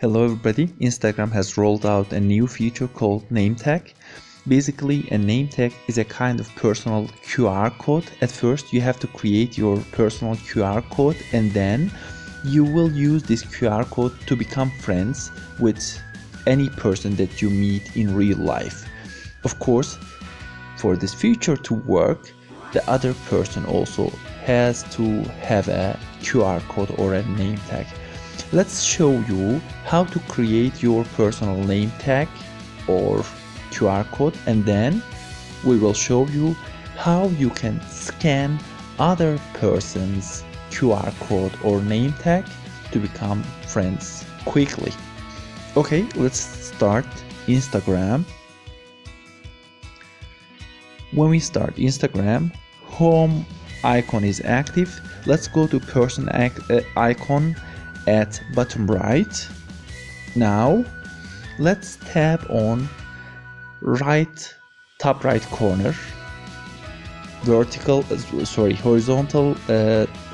Hello everybody, Instagram has rolled out a new feature called Nametag. Basically, a name tag is a kind of personal QR code. At first you have to create your personal QR code and then you will use this QR code to become friends with any person that you meet in real life. Of course, for this feature to work, the other person also has to have a QR code or a name tag. Let's show you how to create your personal name tag or QR code, and then we will show you how you can scan other person's QR code or name tag to become friends quickly. Okay, let's start Instagram. When we start Instagram, home icon is active. Let's go to person icon at bottom right. Now let's tap on top right corner,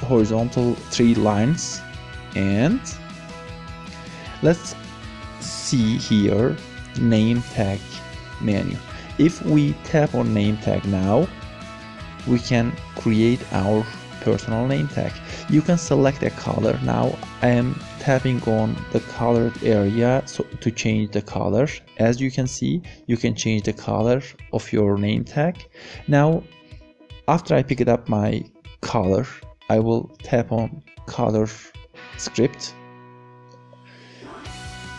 horizontal three lines, and let's see here name tag menu. If we tap on name tag now, we can create our personal name tag. You can select a color. Now I am tapping on the colored area to change the color. As you can see, you can change the color of your name tag. Now after I pick it up my color, I will tap on color script.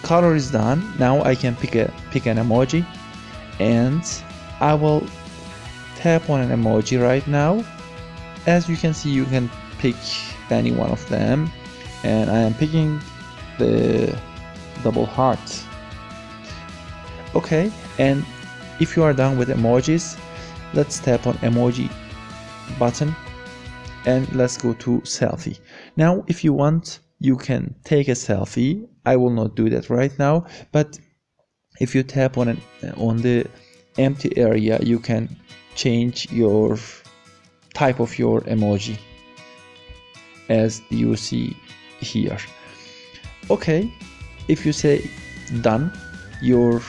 Color is done. Now I can pick an emoji, and I will tap on an emoji right now. As you can see, you can pick any one of them, and I am picking the double heart. Okay, and if you are done with emojis, let's tap on emoji button and let's go to selfie. Now if you want, you can take a selfie. I will not do that right now, but if you tap on the empty area, you can change your type of your emoji as you see here. Okay, if you say done, your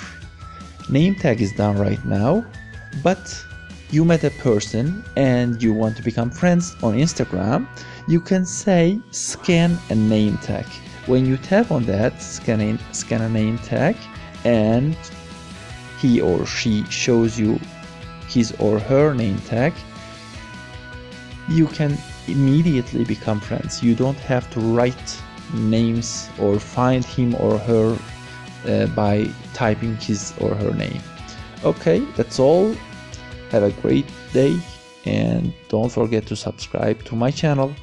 name tag is done right now, but you met a person and you want to become friends on Instagram, you can say scan a name tag. When you tap on that, scan a name tag, and he or she shows you his or her name tag, you can immediately become friends. You don't have to write names or find him or her by typing his or her name. Okay, that's all. Have a great day and don't forget to subscribe to my channel.